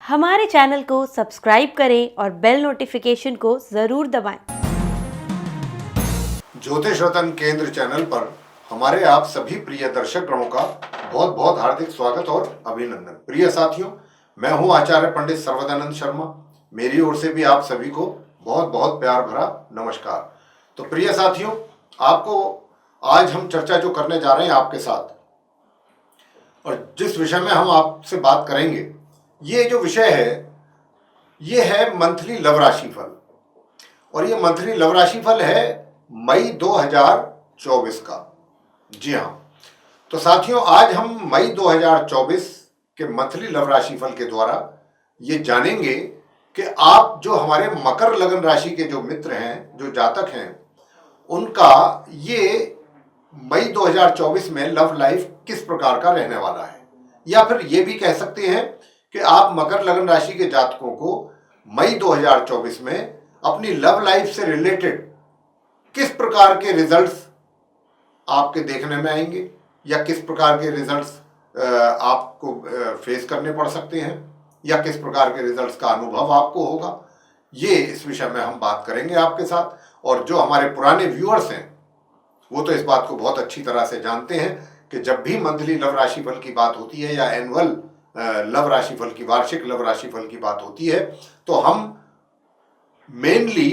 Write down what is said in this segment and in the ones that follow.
हमारे चैनल को सब्सक्राइब करें और बेल नोटिफिकेशन को ज़रूर दबाएं। ज्योतिष रतन केंद्र चैनल पर हमारे आप सभी प्रिय दर्शक गणों का बहुत बहुत हार्दिक स्वागत और अभिनंदन। प्रिय साथियों, मैं हूं आचार्य पंडित सर्वदानंद शर्मा। मेरी ओर से भी आप सभी को बहुत बहुत प्यार भरा नमस्कार। तो प्रिय साथियों, आपको आज हम चर्चा जो करने जा रहे हैं आपके साथ, और जिस विषय में हम आपसे बात करेंगे, ये जो विषय है ये है मंथली लव राशिफल। और ये मंथली लव राशिफल है मई 2024 का। जी हाँ, तो साथियों, आज हम मई 2024 के मंथली लव राशिफल के द्वारा ये जानेंगे कि आप जो हमारे मकर लगन राशि के जो मित्र हैं, जो जातक हैं, उनका ये मई 2024 में लव लाइफ किस प्रकार का रहने वाला है। या फिर ये भी कह सकते हैं कि आप मकर लगन राशि के जातकों को मई 2024 में अपनी लव लाइफ से रिलेटेड किस प्रकार के रिजल्ट्स आपके देखने में आएंगे, या किस प्रकार के रिजल्ट्स आपको फेस करने पड़ सकते हैं, या किस प्रकार के रिजल्ट्स का अनुभव आपको होगा, ये इस विषय में हम बात करेंगे आपके साथ। और जो हमारे पुराने व्यूअर्स हैं वो तो इस बात को बहुत अच्छी तरह से जानते हैं कि जब भी मंथली लव राशिफल की बात होती है या एनुअल लव राशिफल की, वार्षिक लव राशिफल की बात होती है, तो हम मेनली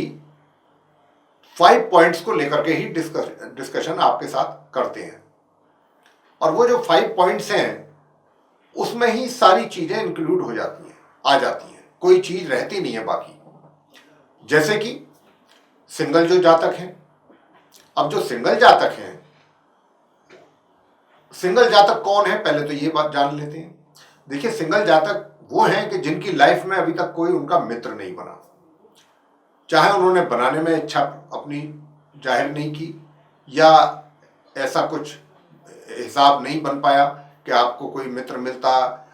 5 पॉइंट्स को लेकर के ही डिस्कशन आपके साथ करते हैं। और वो जो 5 पॉइंट्स हैं उसमें ही सारी चीजें इंक्लूड हो जाती हैं, आ जाती हैं, कोई चीज रहती नहीं है बाकी। जैसे कि सिंगल जो जातक हैं, अब जो सिंगल जातक हैं, सिंगल जातक कौन है पहले तो ये बात जान लेते हैं। देखिए, सिंगल जातक वो हैं कि जिनकी लाइफ में अभी तक कोई उनका मित्र नहीं बना, चाहे उन्होंने बनाने में इच्छा अपनी जाहिर नहीं की, या ऐसा कुछ हिसाब नहीं बन पाया कि आपको कोई मित्र मिलता,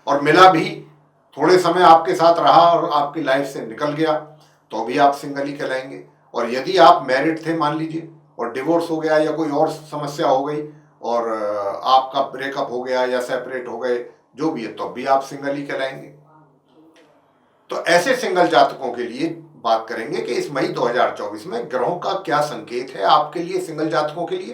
और मिला भी थोड़े समय आपके साथ रहा और आपकी लाइफ से निकल गया, तो भी आप सिंगल ही कहलाएंगे। और यदि आप मैरिड थे मान लीजिए और डिवोर्स हो गया या कोई और समस्या हो गई और आपका ब्रेकअप हो गया या सेपरेट हो गए, जो भी है, तो भी आप सिंगल ही कहलाएंगे। तो ऐसे सिंगल जातकों के लिए बात करेंगे कि इस मई 2024 में ग्रहों का क्या संकेत है आपके लिए, सिंगल जातकों के लिए,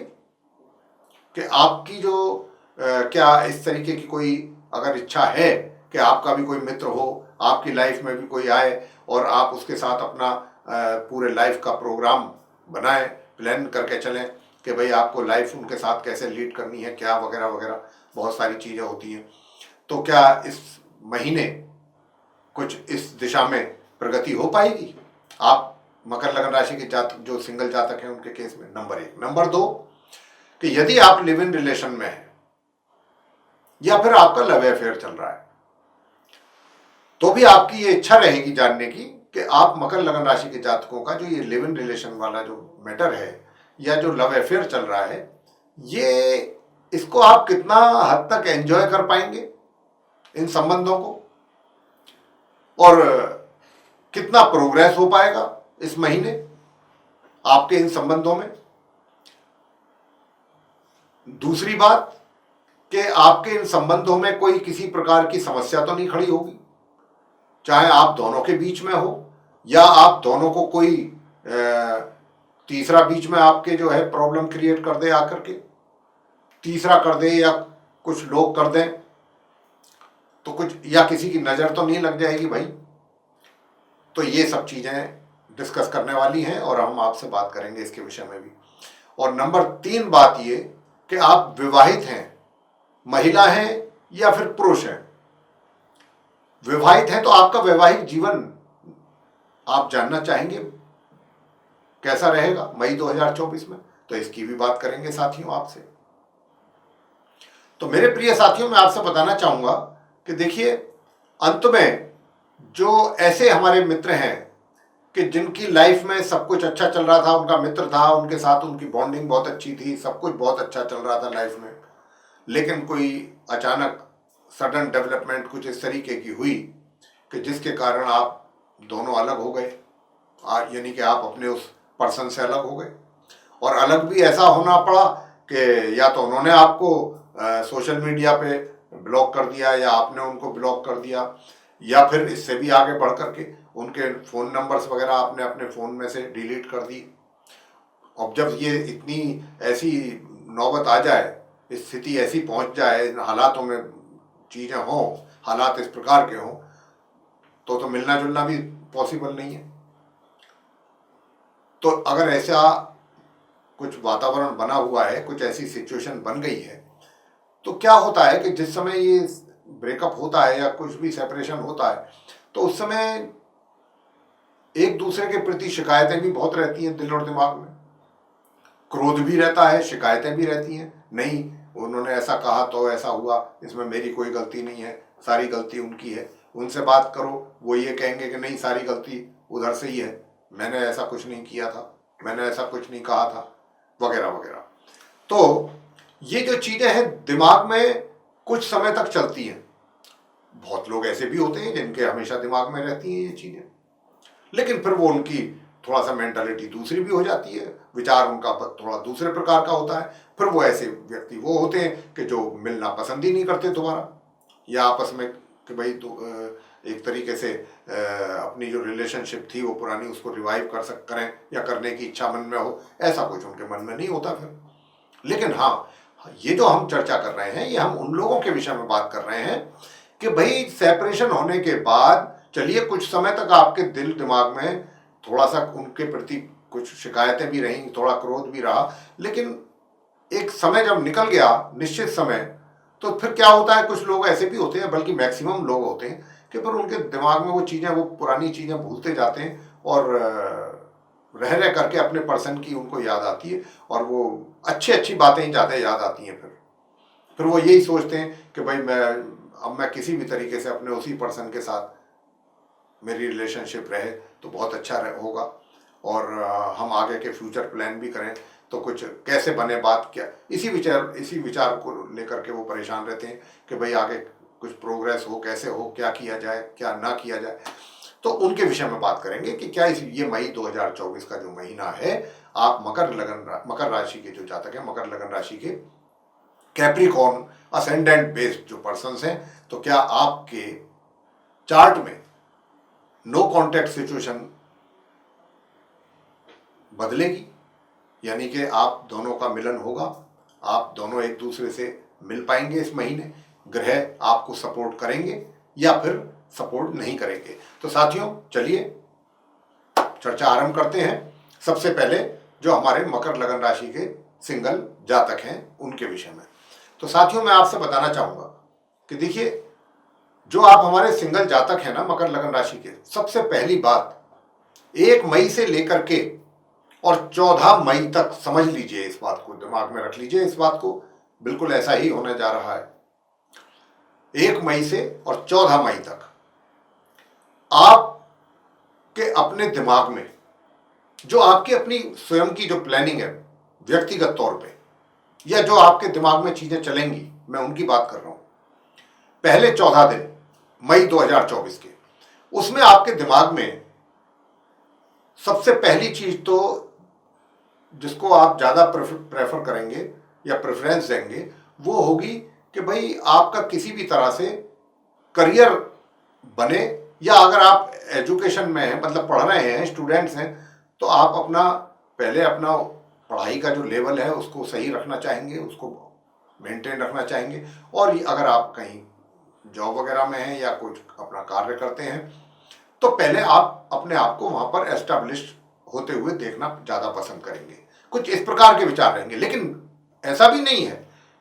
कि आपकी जो क्या इस तरीके की कोई अगर इच्छा है कि आपका भी कोई मित्र हो, आपकी लाइफ में भी कोई आए और आप उसके साथ अपना पूरे लाइफ का प्रोग्राम बनाएं, प्लान करके चलें कि भाई आपको लाइफ उनके साथ कैसे लीड करनी है, क्या वगैरह वगैरह बहुत सारी चीज़ें होती हैं। तो क्या इस महीने कुछ इस दिशा में प्रगति हो पाएगी आप मकर लगन राशि के जातक, जो सिंगल जातक हैं, उनके केस में? नंबर 1। नंबर 2, कि यदि आप लिव इन रिलेशन में हैं या फिर आपका लव अफेयर चल रहा है, तो भी आपकी ये इच्छा रहेगी जानने की कि आप मकर लगन राशि के जातकों का जो ये लिव इन रिलेशन वाला जो मैटर है या जो लव अफेयर चल रहा है, ये इसको आप कितना हद तक एंजॉय कर पाएंगे इन संबंधों को, और कितना प्रोग्रेस हो पाएगा इस महीने आपके इन संबंधों में। दूसरी बात कि आपके इन संबंधों में कोई किसी प्रकार की समस्या तो नहीं खड़ी होगी, चाहे आप दोनों के बीच में हो या आप दोनों को कोई तीसरा बीच में आपके जो है प्रॉब्लम क्रिएट कर दे, आकर के तीसरा कर दे, या कुछ लोग कर दें, तो कुछ, या किसी की नज़र तो नहीं लग जाएगी भाई। तो ये सब चीज़ें डिस्कस करने वाली हैं और हम आपसे बात करेंगे इसके विषय में भी। और नंबर 3 बात ये कि आप विवाहित हैं, महिला हैं या फिर पुरुष हैं। विवाहित हैं तो आपका वैवाहिक जीवन आप जानना चाहेंगे कैसा रहेगा मई 2024 में, तो इसकी भी बात करेंगे साथियों आपसे। तो मेरे प्रिय साथियों, मैं आपसे बताना चाहूंगा कि देखिए, अंत में जो ऐसे हमारे मित्र हैं कि जिनकी लाइफ में सब कुछ अच्छा चल रहा था, उनका मित्र था, उनके साथ उनकी बॉन्डिंग बहुत अच्छी थी, सब कुछ बहुत अच्छा चल रहा था लाइफ में, लेकिन कोई अचानक सडन डेवलपमेंट कुछ इस तरीके की हुई कि जिसके कारण आप दोनों अलग हो गए, यानी कि आप अपने उस पर्सन से अलग हो गए। और अलग भी ऐसा होना पड़ा कि या तो उन्होंने आपको सोशल मीडिया पे ब्लॉक कर दिया या आपने उनको ब्लॉक कर दिया, या फिर इससे भी आगे बढ़ करके उनके फ़ोन नंबर्स वगैरह आपने अपने फ़ोन में से डिलीट कर दिए। अब जब ये इतनी ऐसी नौबत आ जाए, स्थिति ऐसी पहुंच जाए, इन हालातों में चीज़ें हों, हालात इस प्रकार के हों, तो मिलना जुलना भी पॉसिबल नहीं है। तो अगर ऐसा कुछ वातावरण बना हुआ है, कुछ ऐसी सिचुएशन बन गई है, तो क्या होता है कि जिस समय ये ब्रेकअप होता है या कुछ भी सेपरेशन होता है, तो उस समय एक दूसरे के प्रति शिकायतें भी बहुत रहती हैं दिल और दिमाग में। क्रोध भी रहता है, शिकायतें भी रहती हैं, नहीं उन्होंने ऐसा कहा तो ऐसा हुआ, इसमें मेरी कोई गलती नहीं है, सारी गलती उनकी है। उनसे बात करो, वो ये कहेंगे कि नहीं सारी गलती उधर से ही है, मैंने ऐसा कुछ नहीं किया था, मैंने ऐसा कुछ नहीं कहा था, वगैरह वगैरह। तो ये जो चीज़ें हैं दिमाग में कुछ समय तक चलती हैं। बहुत लोग ऐसे भी होते हैं जिनके हमेशा दिमाग में रहती हैं ये चीज़ें, लेकिन फिर वो उनकी थोड़ा सा मेंटालिटी दूसरी भी हो जाती है, विचार उनका थोड़ा दूसरे प्रकार का होता है। फिर वो ऐसे व्यक्ति वो होते हैं कि जो मिलना पसंद ही नहीं करते तुम्हारा, या आपस में कि भाई तो एक तरीके से अपनी जो रिलेशनशिप थी वो पुरानी उसको रिवाइव करें या करने की इच्छा मन में हो, ऐसा कुछ उनके मन में नहीं होता फिर। लेकिन हाँ, ये जो हम चर्चा कर रहे हैं ये हम उन लोगों के विषय में बात कर रहे हैं कि भाई सेपरेशन होने के बाद चलिए कुछ समय तक आपके दिल दिमाग में थोड़ा सा उनके प्रति कुछ शिकायतें भी रहीं, थोड़ा क्रोध भी रहा, लेकिन एक समय जब निकल गया, निश्चित समय, तो फिर क्या होता है, कुछ लोग ऐसे भी होते हैं, बल्कि मैक्सिमम लोग होते हैं कि फिर उनके दिमाग में वो चीज़ें, वो पुरानी चीज़ें भूलते जाते हैं और रह रह करके अपने पर्सन की उनको याद आती है और वो अच्छी अच्छी बातें ही ज़्यादा याद आती हैं। फिर वो यही सोचते हैं कि भाई मैं किसी भी तरीके से अपने उसी पर्सन के साथ मेरी रिलेशनशिप रहे तो बहुत अच्छा होगा और हम आगे के फ्यूचर प्लान भी करें तो कुछ कैसे बने बात, क्या इसी विचार को लेकर के वो परेशान रहते हैं कि भाई आगे कुछ प्रोग्रेस हो, कैसे हो, क्या किया जाए, क्या ना किया जाए। तो उनके विषय में बात करेंगे कि क्या ये मई 2024 का जो महीना है, आप मकर राशि के जो जातक हैं, मकर लगन राशि के कैप्रिकॉर्न असेंडेंट बेस्ड जो पर्सन्स हैं, तो क्या आपके चार्ट में नो कॉन्टैक्ट सिचुएशन बदलेगी, यानी कि आप दोनों का मिलन होगा, आप दोनों एक दूसरे से मिल पाएंगे इस महीने, ग्रह आपको सपोर्ट करेंगे या फिर सपोर्ट नहीं करेंगे। तो साथियों चलिए चर्चा आरंभ करते हैं। सबसे पहले जो हमारे मकर लगन राशि के सिंगल जातक हैं उनके विषय में। तो साथियों मैं आपसे बताना चाहूंगा कि देखिए, जो आप हमारे सिंगल जातक हैं ना मकर लगन राशि के, सबसे पहली बात 1 मई से लेकर के और 14 मई तक समझ लीजिए, इस बात को दिमाग में रख लीजिए, इस बात को बिल्कुल ऐसा ही होने जा रहा है। 1 मई से और 14 मई तक आपके अपने दिमाग में जो आपकी अपनी स्वयं की जो प्लानिंग है व्यक्तिगत तौर पे, या जो आपके दिमाग में चीजें चलेंगी, मैं उनकी बात कर रहा हूं। पहले 14 दिन मई 2024 के, उसमें आपके दिमाग में सबसे पहली चीज तो जिसको आप ज्यादा प्रेफर करेंगे या प्रेफरेंस देंगे वो होगी कि भाई आपका किसी भी तरह से करियर बने, या अगर आप एजुकेशन में हैं, मतलब पढ़ रहे हैं, स्टूडेंट्स हैं, तो आप पहले अपना पढ़ाई का जो लेवल है उसको सही रखना चाहेंगे, उसको मेंटेन रखना चाहेंगे। और अगर आप कहीं जॉब वगैरह में हैं या कुछ अपना कार्य करते हैं तो पहले आप अपने आप को वहां पर एस्टेब्लिश होते हुए देखना ज़्यादा पसंद करेंगे। कुछ इस प्रकार के विचार रहेंगे, लेकिन ऐसा भी नहीं है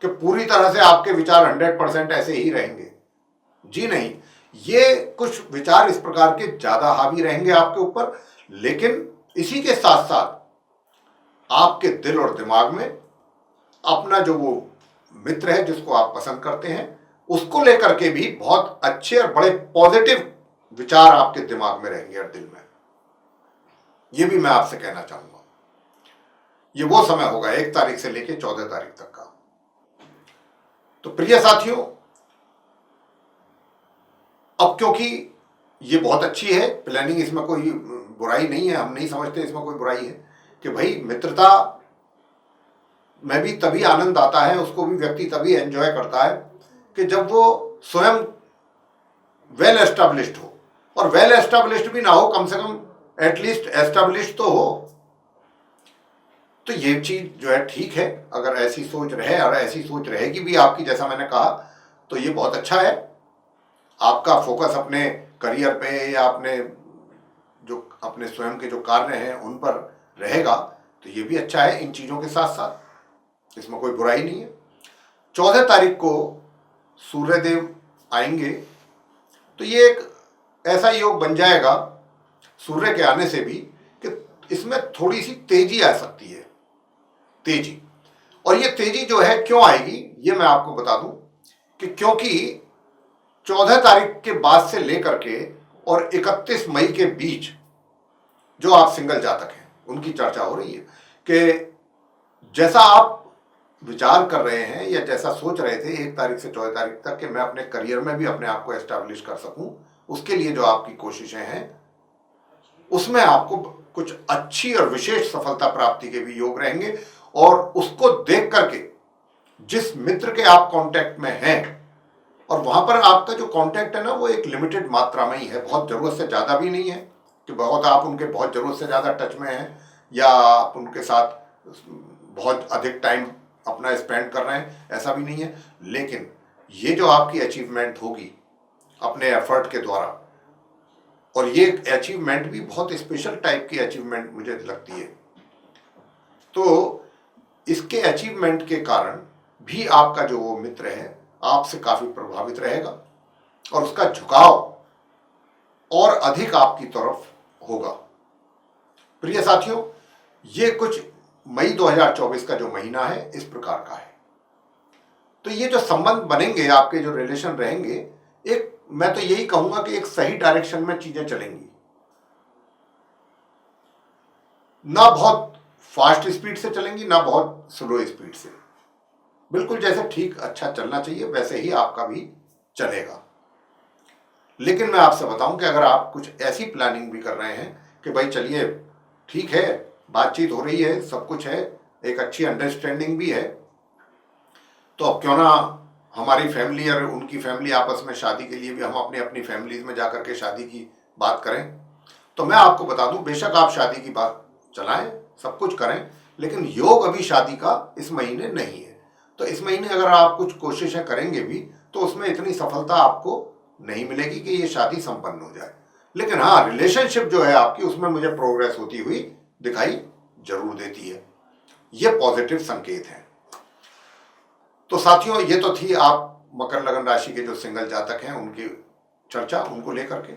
कि पूरी तरह से आपके विचार 100% ऐसे ही रहेंगे, जी नहीं। ये कुछ विचार इस प्रकार के ज़्यादा हावी रहेंगे आपके ऊपर, लेकिन इसी के साथ साथ आपके दिल और दिमाग में अपना जो वो मित्र है जिसको आप पसंद करते हैं उसको लेकर के भी बहुत अच्छे और बड़े पॉजिटिव विचार आपके दिमाग में रहेंगे और दिल में। ये भी मैं आपसे कहना चाहूंगा, ये वो समय होगा 1 तारीख से लेकर 14 तारीख तक का। तो प्रिय साथियों, अब क्योंकि ये बहुत अच्छी है प्लानिंग, इसमें कोई बुराई नहीं है, हम नहीं समझते इसमें कोई बुराई है कि भाई मित्रता में भी तभी आनंद आता है, उसको भी व्यक्ति तभी एंजॉय करता है कि जब वो स्वयं वेल एस्टेब्लिश्ड हो, और वेल एस्टेब्लिश्ड भी ना हो, कम से कम एटलीस्ट एस्टेब्लिश्ड तो हो। तो ये चीज जो है ठीक है, अगर ऐसी सोच रहे और ऐसी सोच रहेगी भी आपकी, जैसा मैंने कहा, तो ये बहुत अच्छा है। आपका फोकस अपने करियर पे या अपने जो अपने स्वयं के जो कार्य हैं उन पर रहेगा, तो ये भी अच्छा है। इन चीजों के साथ साथ इसमें कोई बुराई नहीं है। 14 तारीख को सूर्यदेव आएंगे, तो ये एक ऐसा योग बन जाएगा सूर्य के आने से भी कि इसमें थोड़ी सी तेजी आ सकती है, तेजी। और ये तेजी जो है क्यों आएगी, ये मैं आपको बता दूं कि क्योंकि 14 तारीख के बाद से लेकर के और 31 मई के बीच जो आप सिंगल जातक हैं उनकी चर्चा हो रही है कि जैसा आप विचार कर रहे हैं या जैसा सोच रहे थे 1 तारीख से 14 तारीख तक कि मैं अपने करियर में भी अपने आप को एस्टैब्लिश कर सकूं, उसके लिए जो आपकी कोशिशें हैं उसमें आपको कुछ अच्छी और विशेष सफलता प्राप्ति के भी योग रहेंगे। और उसको देख करके जिस मित्र के आप कांटेक्ट में हैं, और वहां पर आपका जो कांटेक्ट है ना वो एक लिमिटेड मात्रा में ही है, बहुत जरूरत से ज्यादा भी नहीं है कि बहुत आप उनके बहुत जरूरत से ज्यादा टच में हैं या आप उनके साथ बहुत अधिक टाइम अपना स्पेंड कर रहे हैं, ऐसा भी नहीं है। लेकिन ये जो आपकी अचीवमेंट होगी अपने एफर्ट के द्वारा, और ये अचीवमेंट भी बहुत स्पेशल टाइप की अचीवमेंट मुझे लगती है, तो इसके अचीवमेंट के कारण भी आपका जो वो मित्र है आपसे काफी प्रभावित रहेगा और उसका झुकाव और अधिक आपकी तरफ होगा। प्रिय साथियों, ये कुछ मई 2024 का जो महीना है इस प्रकार का है। तो ये जो संबंध बनेंगे, आपके जो रिलेशन रहेंगे, एक मैं तो यही कहूंगा कि एक सही डायरेक्शन में चीजें चलेंगी, ना बहुत फास्ट स्पीड से चलेंगी ना बहुत स्लो स्पीड से, बिल्कुल जैसे ठीक अच्छा चलना चाहिए वैसे ही आपका भी चलेगा। लेकिन मैं आपसे बताऊं कि अगर आप कुछ ऐसी प्लानिंग भी कर रहे हैं कि भाई चलिए ठीक है, बातचीत हो रही है, सब कुछ है, एक अच्छी अंडरस्टैंडिंग भी है, तो अब क्यों ना हमारी फैमिली और उनकी फैमिली आपस में शादी के लिए भी हम अपनी अपनी फैमिलीज में जाकर के शादी की बात करें। तो मैं आपको बता दूं, बेशक आप शादी की बात चलाएं, सब कुछ करें, लेकिन योग अभी शादी का इस महीने नहीं है। तो इस महीने अगर आप कुछ कोशिशें करेंगे भी तो उसमें इतनी सफलता आपको नहीं मिलेगी कि ये शादी संपन्न हो जाए। लेकिन हाँ, रिलेशनशिप जो है आपकी उसमें मुझे प्रोग्रेस होती हुई दिखाई जरूर देती है। ये पॉजिटिव संकेत है। तो साथियों, ये तो थी आप मकर लगन राशि के जो सिंगल जातक हैं उनकी चर्चा, उनको लेकर के।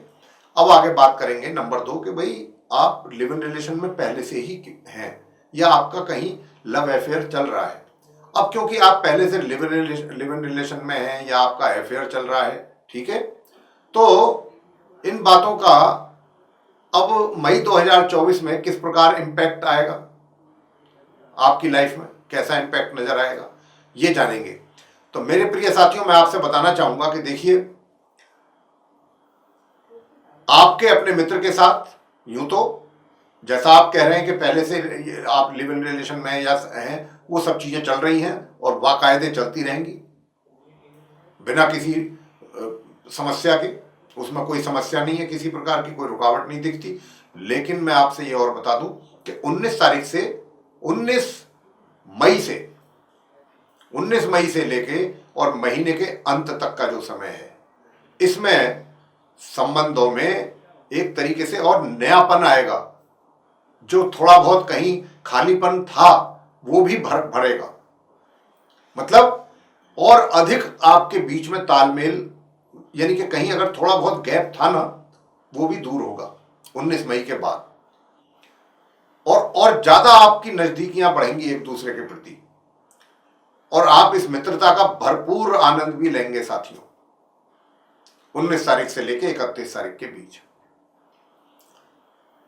अब आगे बात करेंगे नंबर 2 कि भाई आप लिव इन रिलेशन में पहले से ही हैं या आपका कहीं लव अफेयर चल रहा है। अब क्योंकि आप पहले से लिव इन रिलेशन में हैं या आपका अफेयर चल रहा है, ठीक है, तो इन बातों का अब मई 2024 में किस प्रकार इंपैक्ट आएगा, आपकी लाइफ में कैसा इंपैक्ट नजर आएगा, ये जानेंगे। तो मेरे प्रिय साथियों, मैं आपसे बताना चाहूंगा कि देखिए, आपके अपने मित्र के साथ यूं तो जैसा आप कह रहे हैं कि पहले से आप लिव इन रिलेशन में या हैं, वो सब चीजें चल रही हैं और बाकायदे चलती रहेंगी बिना किसी समस्या के, उसमें कोई समस्या नहीं है, किसी प्रकार की कोई रुकावट नहीं दिखती। लेकिन मैं आपसे ये और बता दूं कि 19 तारीख से 19 मई से 19 मई से लेके और महीने के अंत तक का जो समय है, इसमें संबंधों में एक तरीके से और नयापन आएगा। जो थोड़ा बहुत कहीं खालीपन था वो भी भरेगा, मतलब और अधिक आपके बीच में तालमेल, यानी कि कहीं अगर थोड़ा बहुत गैप था ना, वो भी दूर होगा 19 मई के बाद, और ज्यादा आपकी नजदीकियां बढ़ेंगी एक दूसरे के प्रति, और आप इस मित्रता का भरपूर आनंद भी लेंगे साथियों 19 तारीख से लेकर 31 तारीख के बीच।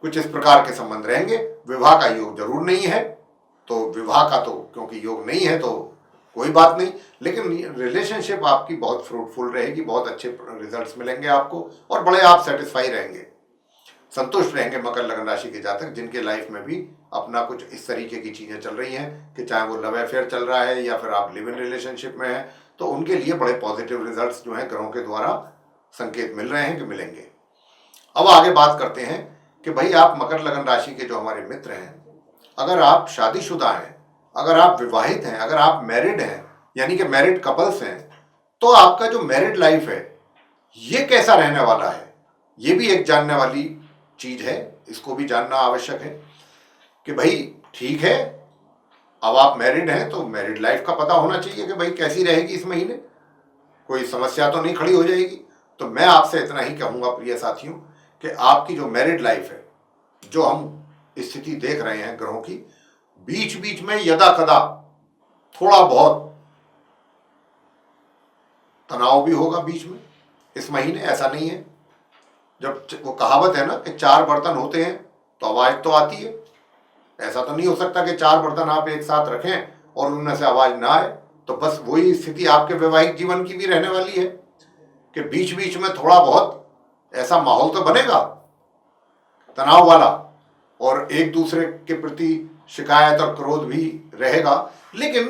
कुछ इस प्रकार के संबंध रहेंगे। विवाह का योग जरूर नहीं है, तो विवाह का तो क्योंकि योग नहीं है तो कोई बात नहीं, लेकिन रिलेशनशिप आपकी बहुत फ्रूटफुल रहेगी, बहुत अच्छे रिजल्ट्स मिलेंगे आपको और बड़े आप सेटिस्फाई रहेंगे, संतुष्ट रहेंगे मकर लगन राशि के जातक जिनके लाइफ में भी अपना कुछ इस तरीके की चीजें चल रही हैं कि चाहे वो लव अफेयर चल रहा है या फिर आप लिव इन रिलेशनशिप में हैं, तो उनके लिए बड़े पॉजिटिव रिजल्ट्स जो हैं ग्रहों के द्वारा संकेत मिल रहे हैं कि मिलेंगे। अब आगे बात करते हैं कि भाई आप मकर लगन राशि के जो हमारे मित्र हैं, अगर आप शादीशुदा हैं, अगर आप विवाहित हैं, अगर आप मैरिड हैं, यानी कि मैरिड कपल्स हैं, तो आपका जो मैरिड लाइफ है ये कैसा रहने वाला है, ये भी एक जानने वाली चीज है। इसको भी जानना आवश्यक है कि भाई ठीक है, अब आप मैरिड हैं तो मैरिड लाइफ का पता होना चाहिए कि भाई कैसी रहेगी इस महीने, कोई समस्या तो नहीं खड़ी हो जाएगी। तो मैं आपसे इतना ही कहूंगा प्रिय साथियों कि आपकी जो मैरिड लाइफ है, जो हम स्थिति देख रहे हैं ग्रहों की, बीच बीच में यदा कदा थोड़ा बहुत तनाव भी होगा बीच में इस महीने। ऐसा नहीं है, जब वो कहावत है ना कि 4 बर्तन होते हैं तो आवाज तो आती है, ऐसा तो नहीं हो सकता कि 4 बर्तन आप एक साथ रखें और उनमें से आवाज ना आए। तो बस वही स्थिति आपके वैवाहिक जीवन की भी रहने वाली है कि बीच बीच में थोड़ा बहुत ऐसा माहौल तो बनेगा तनाव वाला, और एक दूसरे के प्रति शिकायत और क्रोध भी रहेगा, लेकिन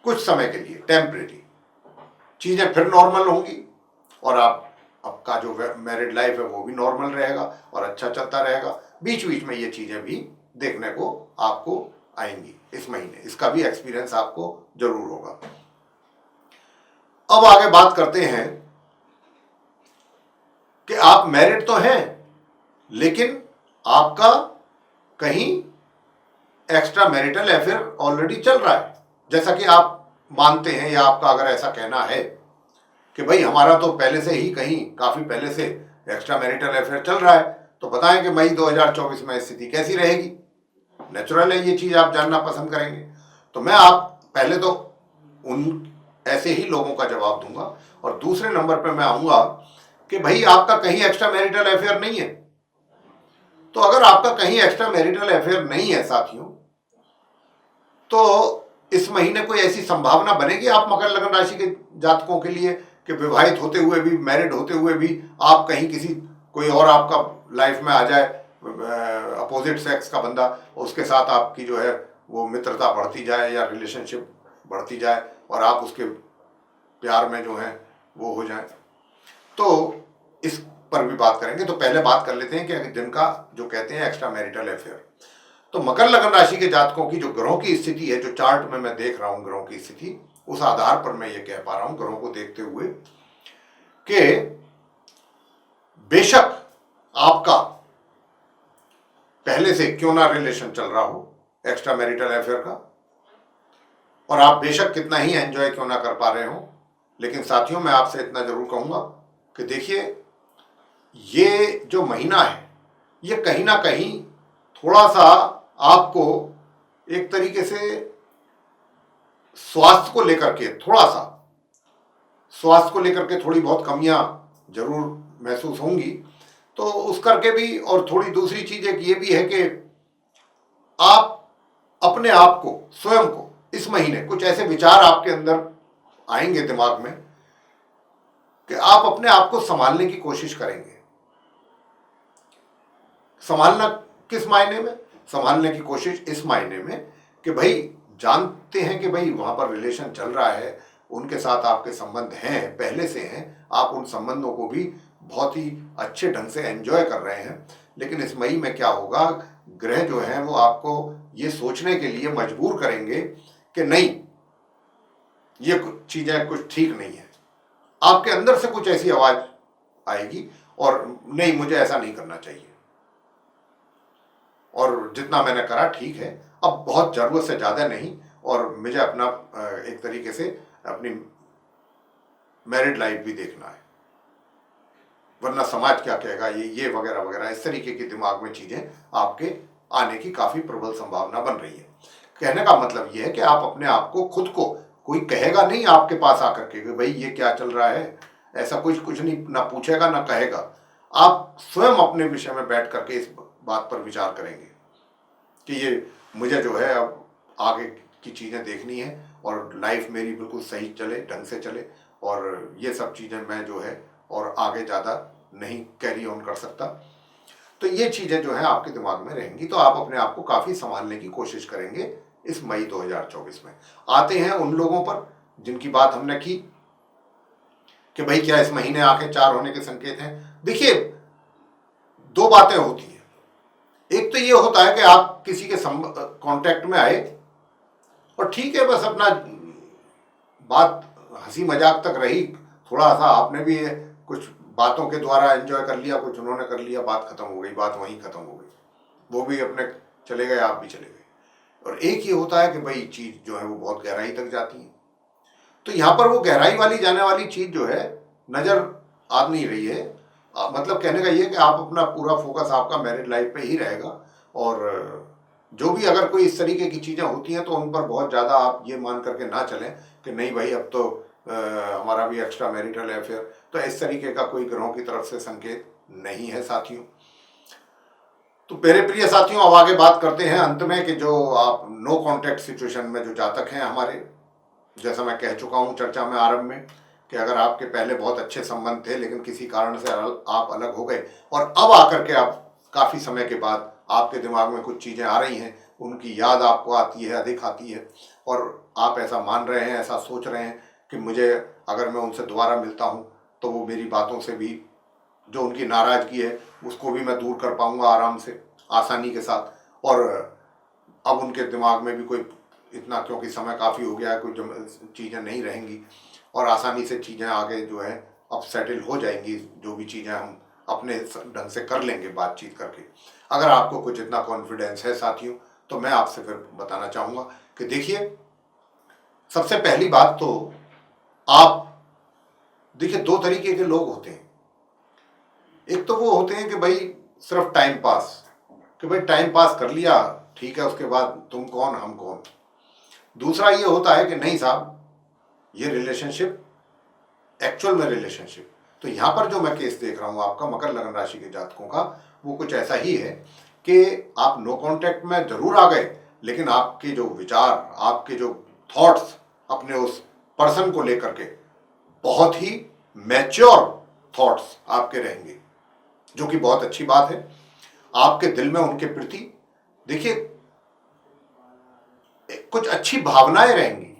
कुछ समय के लिए टेम्परेरी चीजें फिर नॉर्मल होंगी और आपका जो मैरिड लाइफ है वो भी नॉर्मल रहेगा और अच्छा चलता रहेगा। बीच बीच में ये चीजें भी देखने को आपको आएंगी इस महीने, इसका भी एक्सपीरियंस आपको जरूर होगा। अब आगे बात करते हैं कि आप मैरिड तो हैं, लेकिन आपका कहीं एक्स्ट्रा मैरिटल अफेयर ऑलरेडी चल रहा है, जैसा कि आप मानते हैं, या आपका अगर ऐसा कहना है कि भाई हमारा तो पहले से ही कहीं काफी पहले से एक्स्ट्रा मैरिटल अफेयर चल रहा है, तो बताएं कि मई 2024 में स्थिति कैसी रहेगी। नेचुरल है, ये चीज आप जानना पसंद करेंगे। तो मैं आप पहले तो उन ऐसे ही लोगों का जवाब दूंगा, और दूसरे नंबर पर मैं आऊंगा कि भाई आपका कहीं एक्स्ट्रा मैरिटल अफेयर नहीं है। तो अगर आपका कहीं एक्स्ट्रा मैरिटल अफेयर नहीं है साथियों, तो इस महीने कोई ऐसी संभावना बनेगी आप मकर लगन राशि के जातकों के लिए कि विवाहित होते हुए भी, मैरिड होते हुए भी आप कहीं किसी कोई और आपका लाइफ में आ जाए, अपोजिट सेक्स का बंदा, उसके साथ आपकी जो है वो मित्रता बढ़ती जाए या रिलेशनशिप बढ़ती जाए और आप उसके प्यार में जो है वो हो जाए। तो इस पर भी बात करेंगे। तो पहले बात कर लेते हैं कि जिनका जो कहते हैं एक्स्ट्रा मैरिटल अफेयर, तो मकर लगन राशि के जातकों की जो ग्रहों की स्थिति है, जो चार्ट में मैं देख रहा हूं ग्रहों की स्थिति, उस आधार पर मैं ये कह पा रहा हूं ग्रहों को देखते हुए कि बेशक आपका पहले से क्यों ना रिलेशन चल रहा हो एक्स्ट्रा मैरिटल अफेयर का, और आप बेशक कितना ही एंजॉय क्यों ना कर पा रहे हो, लेकिन साथियों मैं आपसे इतना जरूर कहूंगा कि देखिए ये जो महीना है ये कहीं ना कहीं थोड़ा सा आपको एक तरीके से स्वास्थ्य को लेकर के थोड़ी बहुत कमियां जरूर महसूस होंगी। तो उस करके भी, और थोड़ी दूसरी चीज एक ये भी है कि आप अपने आप को, स्वयं को, इस महीने कुछ ऐसे विचार आपके अंदर आएंगे दिमाग में कि आप अपने आप को संभालने की कोशिश करेंगे। संभालना किस मायने में? संभालने की कोशिश इस मायने में कि भाई जानते हैं कि भाई वहां पर रिलेशन चल रहा है, उनके साथ आपके संबंध हैं, पहले से हैं, आप उन संबंधों को भी बहुत ही अच्छे ढंग से एंजॉय कर रहे हैं। लेकिन इस मई में क्या होगा, ग्रह जो हैं वो आपको ये सोचने के लिए मजबूर करेंगे कि नहीं, ये चीजें कुछ ठीक नहीं है। आपके अंदर से कुछ ऐसी आवाज आएगी और नहीं, मुझे ऐसा नहीं करना चाहिए, और जितना मैंने करा ठीक है, अब बहुत जरूरत से ज्यादा नहीं, और मुझे अपना एक तरीके से अपनी मैरिड लाइफ भी देखना है, वरना समाज क्या कहेगा, ये वगैरह वगैरह, इस तरीके के दिमाग में चीजें आपके आने की काफी प्रबल संभावना बन रही है। कहने का मतलब ये है कि आप अपने आप को, खुद को, कोई कहेगा नहीं आपके पास आकर के भाई ये क्या चल रहा है, ऐसा कुछ नहीं, ना पूछेगा ना कहेगा। आप स्वयं अपने विषय में बैठ करके इस बात पर विचार करेंगे कि ये मुझे जो है अब आगे की चीजें देखनी है और लाइफ मेरी बिल्कुल सही चले, ढंग से चले, और ये सब चीजें मैं जो है और आगे ज्यादा नहीं कैरी ऑन कर सकता। तो ये चीजें जो है आपके दिमाग में रहेंगी, तो आप अपने आप को काफी संभालने की कोशिश करेंगे इस मई 2024 में। आते हैं उन लोगों पर जिनकी बात हमने की कि भाई क्या इस महीने आंखें 4 होने के संकेत हैं। देखिए, दो बातें होती हैं। एक तो ये होता है कि आप किसी के कांटेक्ट में आए और ठीक है, बस अपना बात हंसी मजाक तक रही, थोड़ा सा आपने भी कुछ बातों के द्वारा एंजॉय कर लिया, कुछ उन्होंने कर लिया, बात खत्म हो गई, बात वहीं खत्म हो गई, वो भी अपने चले गए, आप भी चले गए। और एक ये होता है कि भाई चीज जो है वो बहुत गहराई तक जाती है। तो यहाँ पर वो गहराई वाली जाने वाली चीज जो है नजर आ नहीं रही है। मतलब कहने का ये कि आप अपना पूरा फोकस आपका मैरिड लाइफ पे ही रहेगा, और जो भी अगर कोई इस तरीके की चीजें होती हैं तो उन पर बहुत ज्यादा आप ये मान करके ना चलें कि नहीं भाई अब तो हमारा भी एक्स्ट्रा मैरिटल अफेयर। तो इस तरीके का कोई ग्रहों की तरफ से संकेत नहीं है साथियों। तो मेरे प्रिय साथियों, अब आगे बात करते हैं अंत में कि जो आप नो कांटेक्ट सिचुएशन में जो जातक हैं हमारे, जैसा मैं कह चुका हूं चर्चा में आरंभ में कि अगर आपके पहले बहुत अच्छे संबंध थे लेकिन किसी कारण से आप अलग हो गए और अब आकर के आप काफी समय के बाद आपके दिमाग में कुछ चीजें आ रही हैं, उनकी याद आपको आती है, अधिक आती है, और आप ऐसा मान रहे हैं, ऐसा सोच रहे हैं कि मुझे अगर मैं उनसे दोबारा मिलता हूं तो वो मेरी बातों से भी जो उनकी नाराजगी है उसको भी मैं दूर कर पाऊंगा आराम से, आसानी के साथ। और अब उनके दिमाग में भी कोई इतना, क्योंकि समय काफ़ी हो गया है, कोई चीज़ें नहीं रहेंगी और आसानी से चीज़ें आगे जो है अब सेटल हो जाएंगी, जो भी चीज़ें हम अपने ढंग से कर लेंगे बातचीत करके। अगर आपको कुछ इतना कॉन्फिडेंस है साथियों, तो मैं आपसे फिर बताना चाहूँगा कि देखिए, सबसे पहली बात तो आप देखिए, दो तरीके के लोग होते हैं। एक तो वो होते हैं कि भाई सिर्फ टाइम पास, कि भाई टाइम पास कर लिया, ठीक है, उसके बाद तुम कौन हम कौन। दूसरा ये होता है कि नहीं साहब, ये रिलेशनशिप एक्चुअल में रिलेशनशिप। तो यहाँ पर जो मैं केस देख रहा हूँ आपका मकर लगन राशि के जातकों का, वो कुछ ऐसा ही है कि आप नो कांटेक्ट में जरूर आ गए, लेकिन आपके जो विचार, आपके जो थॉट्स अपने उस पर्सन को लेकर के बहुत ही मैच्योर थॉट्स आपके रहेंगे, जो कि बहुत अच्छी बात है। आपके दिल में उनके प्रति देखिए कुछ अच्छी भावनाएं रहेंगी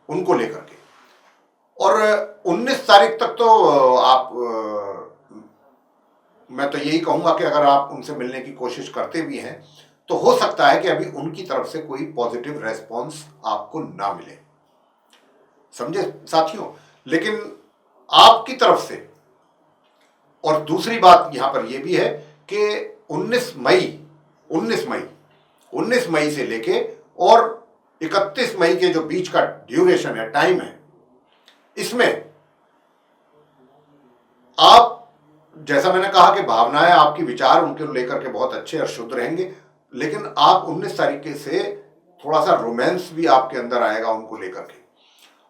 उनको लेकर के। और 19 तारीख तक तो आप मैं तो यही कहूंगा कि अगर आप उनसे मिलने की कोशिश करते भी हैं तो हो सकता है कि अभी उनकी तरफ से कोई पॉजिटिव रेस्पॉन्स आपको ना मिले, समझे साथियों। लेकिन आपकी तरफ से, और दूसरी बात यहां पर यह भी है कि 19 मई से लेके और 31 मई के जो बीच का ड्यूरेशन है, टाइम है, इसमें आप, जैसा मैंने कहा कि भावनाएं, आपकी विचार उनके लेकर के बहुत अच्छे और शुद्ध रहेंगे, लेकिन आप 19 तारीख से थोड़ा सा रोमांस भी आपके अंदर आएगा उनको लेकर के,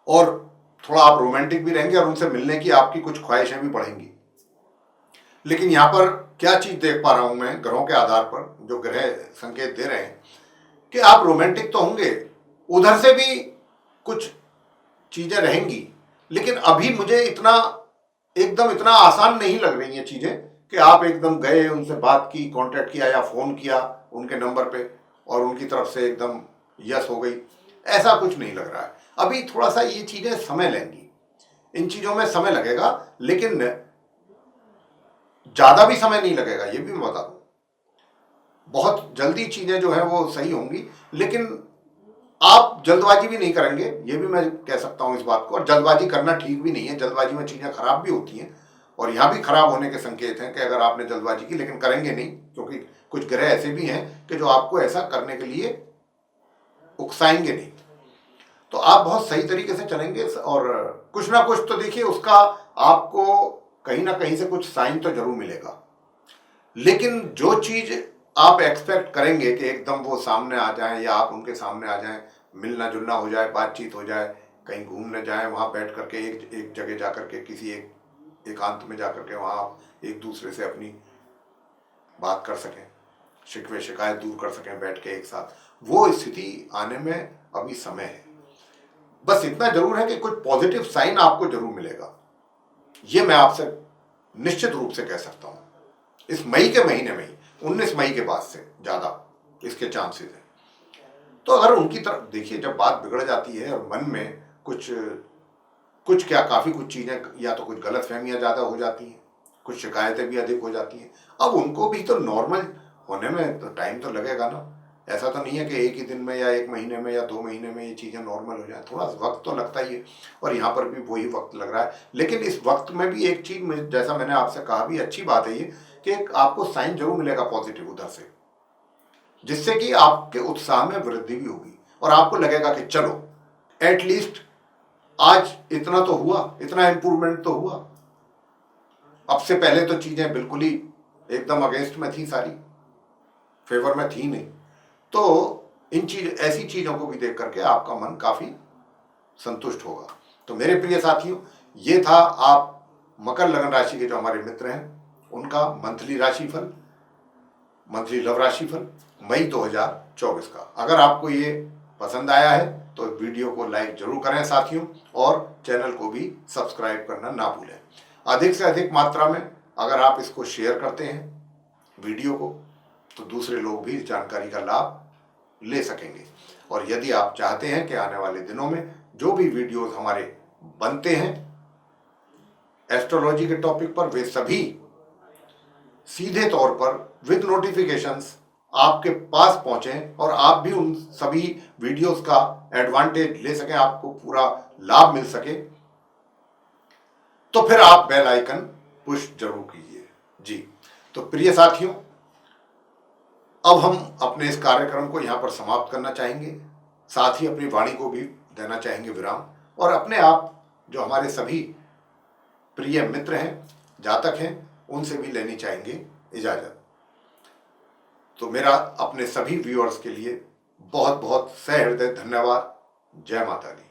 और थोड़ा आप रोमांटिक भी रहेंगे और उनसे मिलने की आपकी कुछ ख्वाहिशें भी बढ़ेंगी। लेकिन यहां पर क्या चीज देख पा रहा हूं मैं, ग्रहों के आधार पर जो ग्रह संकेत दे रहे हैं कि आप रोमांटिक तो होंगे, उधर से भी कुछ चीजें रहेंगी, लेकिन अभी मुझे एकदम इतना आसान नहीं लग रही हैं चीजें कि आप एकदम गए, उनसे बात की, कांटेक्ट किया या फोन किया उनके नंबर पे और उनकी तरफ से एकदम यस हो गई, ऐसा कुछ नहीं लग रहा है। अभी थोड़ा सा ये चीजें समय लेंगी, इन चीजों में समय लगेगा, लेकिन ज्यादा भी समय नहीं लगेगा, ये भी मैं बता दूं। बहुत जल्दी चीजें जो है वो सही होंगी, लेकिन आप जल्दबाजी भी नहीं करेंगे, ये भी मैं कह सकता हूं इस बात को। और जल्दबाजी करना ठीक भी नहीं है, जल्दबाजी में चीजें खराब भी होती हैं, और यहां भी खराब होने के संकेत हैं कि अगर आपने जल्दबाजी की, लेकिन करेंगे नहीं, क्योंकि कुछ ग्रह ऐसे भी हैं कि जो आपको ऐसा करने के लिए उकसाएंगे नहीं। तो आप बहुत सही तरीके से चलेंगे, और कुछ ना कुछ तो देखिए उसका आपको कहीं ना कहीं से कुछ साइन तो जरूर मिलेगा। लेकिन जो चीज आप एक्सपेक्ट करेंगे कि एकदम वो सामने आ जाए या आप उनके सामने आ जाएं, मिलना जुलना हो जाए, बातचीत हो जाए, कहीं घूमने जाएं, वहां बैठ करके एक जगह जाकर के किसी एकांत में जाकर के वहां एक दूसरे से अपनी बात कर सकें, शिकवे शिकायत दूर कर सकें बैठ के एक साथ, वो स्थिति आने में अभी समय है। बस इतना जरूर है कि कुछ पॉजिटिव साइन आपको जरूर मिलेगा, ये मैं आपसे निश्चित रूप से कह सकता हूं। इस मई के महीने में ही 19 मई के बाद से ज्यादा इसके चांसेस हैं। तो अगर उनकी तरफ देखिए, जब बात बिगड़ जाती है और मन में कुछ कुछ क्या, काफ़ी कुछ चीज़ें या तो कुछ गलतफहमियां ज़्यादा हो जाती हैं, कुछ शिकायतें भी अधिक हो जाती हैं। अब उनको भी तो नॉर्मल होने में तो टाइम तो लगेगा ना। ऐसा तो नहीं है कि एक ही दिन में या एक महीने में या 2 महीने में ये चीज़ें नॉर्मल हो जाए, थोड़ा वक्त तो लगता ही है। और यहाँ पर भी वही वक्त लग रहा है। लेकिन इस वक्त में भी एक चीज़ में, जैसा मैंने आपसे कहा, भी अच्छी बात है ये कि एक आपको साइन जरूर मिलेगा पॉजिटिव उधर से, जिससे कि आपके उत्साह में वृद्धि भी होगी और आपको लगेगा कि चलो एटलीस्ट आज इतना तो हुआ, इतना इंप्रूवमेंट तो हुआ। अब से पहले तो चीजें बिल्कुल ही एकदम अगेंस्ट में थी, सारी फेवर में थी नहीं। तो ऐसी चीजों को भी देख करके आपका मन काफी संतुष्ट होगा। तो मेरे प्रिय साथियों, ये था आप मकर लगन राशि के जो हमारे मित्र हैं उनका मंथली राशिफल, मंथली लव राशिफल मई 2024 का। अगर आपको ये पसंद आया है तो वीडियो को लाइक जरूर करें साथियों, और चैनल को भी सब्सक्राइब करना ना भूलें। अधिक से अधिक मात्रा में अगर आप इसको शेयर करते हैं वीडियो को, तो दूसरे लोग भी इस जानकारी का लाभ ले सकेंगे। और यदि आप चाहते हैं कि आने वाले दिनों में जो भी वीडियोस हमारे बनते हैं एस्ट्रोलॉजी के टॉपिक पर, वे सभी सीधे तौर पर विद नोटिफिकेशंस आपके पास पहुंचे और आप भी उन सभी वीडियोस का एडवांटेज ले सकें, आपको पूरा लाभ मिल सके, तो फिर आप बेल आइकन पुश जरूर कीजिए जी। तो प्रिय साथियों, अब हम अपने इस कार्यक्रम को यहां पर समाप्त करना चाहेंगे, साथ ही अपनी वाणी को भी देना चाहेंगे विराम, और अपने आप जो हमारे सभी प्रिय मित्र हैं, जातक हैं, उनसे भी लेनी चाहेंगे इजाजत। तो मेरा अपने सभी व्यूअर्स के लिए बहुत बहुत सहृदय धन्यवाद। जय माता दी।